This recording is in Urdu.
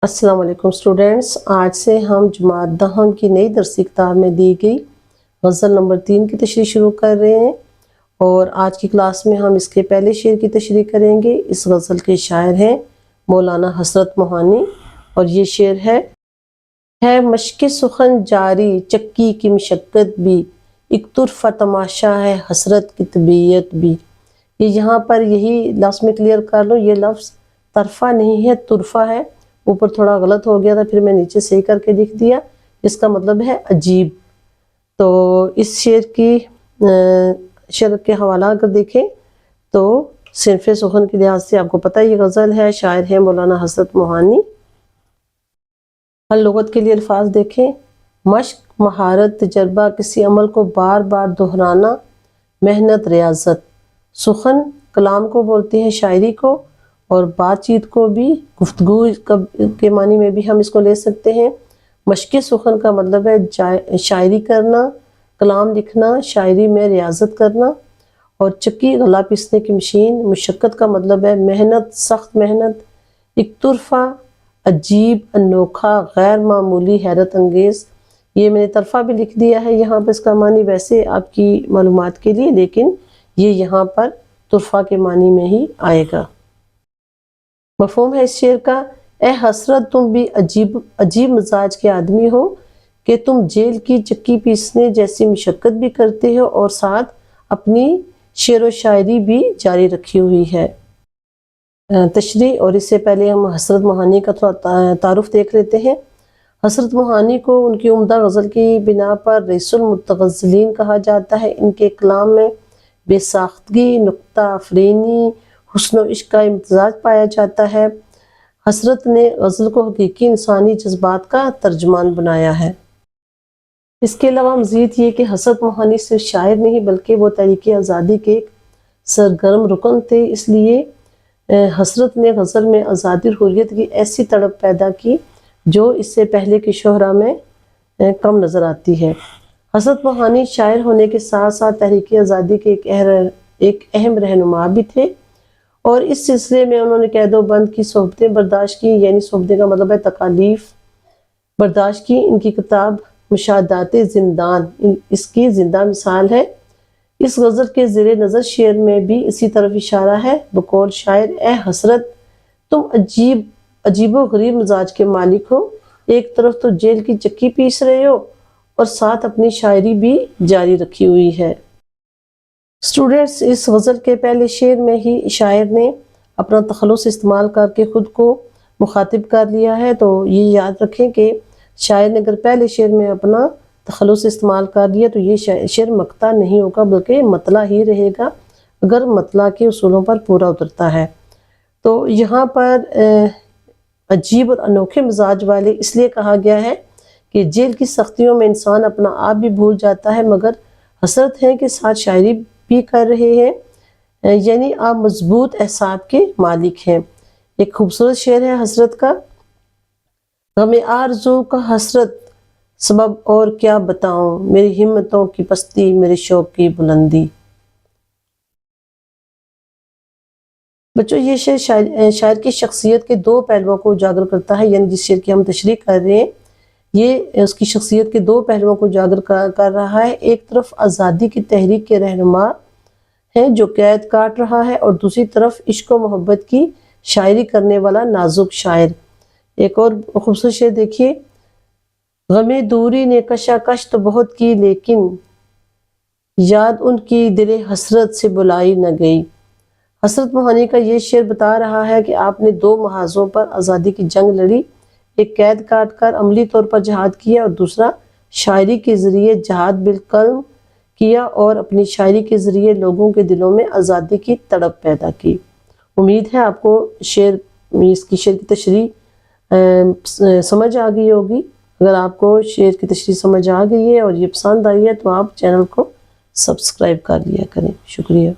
السلام علیکم اسٹوڈینٹس، آج سے ہم جماعت دہم کی نئی درسی کتاب میں دی گئی غزل نمبر 3 کی تشریح شروع کر رہے ہیں، اور آج کی کلاس میں ہم اس کے پہلے شعر کی تشریح کریں گے۔ اس غزل کے شاعر ہیں مولانا حسرت موہانی، اور یہ شعر ہے مشق سخن جاری چکی کی مشقت بھی، ایک طرفہ تماشا ہے حسرت کی طبیعت بھی۔ یہ یہاں پر یہی لفظ میں کلیئر کر لوں، یہ لفظ طرفہ نہیں ہے، طرفہ ہے۔ اوپر تھوڑا غلط ہو گیا تھا، پھر میں نیچے صحیح کر کے لکھ دیا۔ اس کا مطلب ہے عجیب۔ تو اس شعر کے حوالہ اگر دیکھیں تو صنف سخن کے لحاظ سے آپ کو پتہ یہ غزل ہے، شاعر ہے مولانا حسرت موہانی۔ ہر لغت کے لیے الفاظ دیکھیں۔ مشق، مہارت، تجربہ، کسی عمل کو بار بار دہرانا، محنت، ریاضت۔ سخن کلام کو بولتے ہیں، شاعری کو، اور بات چیت کو بھی، گفتگو کے معنی میں بھی ہم اس کو لے سکتے ہیں۔ مشق سخن کا مطلب ہے شاعری کرنا، کلام لکھنا، شاعری میں ریاضت کرنا۔ اور چکی غلہ پیسنے کی مشین۔ مشقت کا مطلب ہے محنت، سخت محنت۔ ایک طرفہ عجیب، انوکھا، غیر معمولی، حیرت انگیز۔ یہ میں نے طرفہ بھی لکھ دیا ہے یہاں پر، اس کا معنی ویسے آپ کی معلومات کے لیے، لیکن یہ یہاں پر طرفہ کے معنی میں ہی آئے گا۔ مفہوم ہے اس شعر کا، اے حسرت تم بھی عجیب مزاج کے آدمی ہو کہ تم جیل کی چکی پیسنے جیسی مشقت بھی کرتے ہو اور ساتھ اپنی شعر و شاعری بھی جاری رکھی ہوئی ہے۔ تشریح، اور اس سے پہلے ہم حسرت موہانی کا تھوڑا تعارف دیکھ لیتے ہیں۔ حسرت موہانی کو ان کی عمدہ غزل کی بنا پر رئیس المتغزلین کہا جاتا ہے۔ ان کے کلام میں بے ساختگی، نکتہ آفرینی، حسن و عشق کا امتزاج پایا جاتا ہے۔ حسرت نے غزل کو حقیقی انسانی جذبات کا ترجمان بنایا ہے۔ اس کے علاوہ مزید یہ کہ حسرت موہانی صرف شاعر نہیں بلکہ وہ تحریک آزادی کے ایک سرگرم رکن تھے۔ اس لیے حسرت نے غزل میں آزادی اور حریت کی ایسی تڑپ پیدا کی جو اس سے پہلے کے شعراء میں کم نظر آتی ہے۔ حسرت موہانی شاعر ہونے کے ساتھ ساتھ تحریک آزادی کے ایک اہم رہنما بھی تھے، اور اس سلسلے میں انہوں نے قید و بند کی صحبتیں برداشت کی، یعنی صحبتیں کا مطلب ہے تکالیف برداشت کی۔ ان کی کتاب مشاہدات زندان اس کی زندہ مثال ہے۔ اس غزل کے زیر نظر شعر میں بھی اسی طرف اشارہ ہے۔ بقول شاعر، اے حسرت تم عجیب و غریب مزاج کے مالک ہو، ایک طرف تو جیل کی چکی پیس رہے ہو اور ساتھ اپنی شاعری بھی جاری رکھی ہوئی ہے۔ اسٹوڈنٹس، اس غزل کے پہلے شعر میں ہی شاعر نے اپنا تخلص استعمال کر کے خود کو مخاطب کر لیا ہے، تو یہ یاد رکھیں کہ شاعر نے اگر پہلے شعر میں اپنا تخلص استعمال کر لیا تو یہ شعر مقطع نہیں ہوگا بلکہ مطلع ہی رہے گا اگر مطلع کے اصولوں پر پورا اترتا ہے۔ تو یہاں پر عجیب اور انوکھے مزاج والے اس لیے کہا گیا ہے کہ جیل کی سختیوں میں انسان اپنا آپ بھی بھول جاتا ہے، مگر حسرت ہے کہ ساتھ شاعری بھی کر رہے ہیں، یعنی آپ مضبوط اعصاب کے مالک ہیں۔ ایک خوبصورت شعر ہے حسرت کا، غم آرزو کا حسرت سبب اور کیا بتاؤں، میری ہمتوں کی پستی میرے شوق کی بلندی۔ بچوں، یہ شاعر کی شخصیت کے دو پہلوؤں کو اجاگر کرتا ہے، یعنی جس شعر کی ہم تشریح کر رہے ہیں یہ اس کی شخصیت کے دو پہلوؤں کو اجاگر کر رہا ہے۔ ایک طرف آزادی کی تحریک کے رہنما ہے جو قید کاٹ رہا ہے، اور دوسری طرف عشق و محبت کی شاعری کرنے والا نازک شاعر۔ ایک اور خوبصورت شعر دیکھیے، غم دوری نے کشاکش تو بہت کی لیکن یاد ان کی دل حسرت سے بلائی نہ گئی۔ حسرت موہانی کا یہ شعر بتا رہا ہے کہ آپ نے دو محاذوں پر آزادی کی جنگ لڑی، ایک قید کاٹ کر عملی طور پر جہاد کیا اور دوسرا شاعری کے ذریعے جہاد بالقلم کیا اور اپنی شاعری کے ذریعے لوگوں کے دلوں میں آزادی کی تڑپ پیدا کی۔ امید ہے آپ کو اس کی شعر کی تشریح سمجھ آ گئی ہوگی۔ اگر آپ کو شعر کی تشریح سمجھ آ گئی ہے اور یہ پسند آئی ہے تو آپ چینل کو سبسکرائب کر لیا کریں۔ شکریہ۔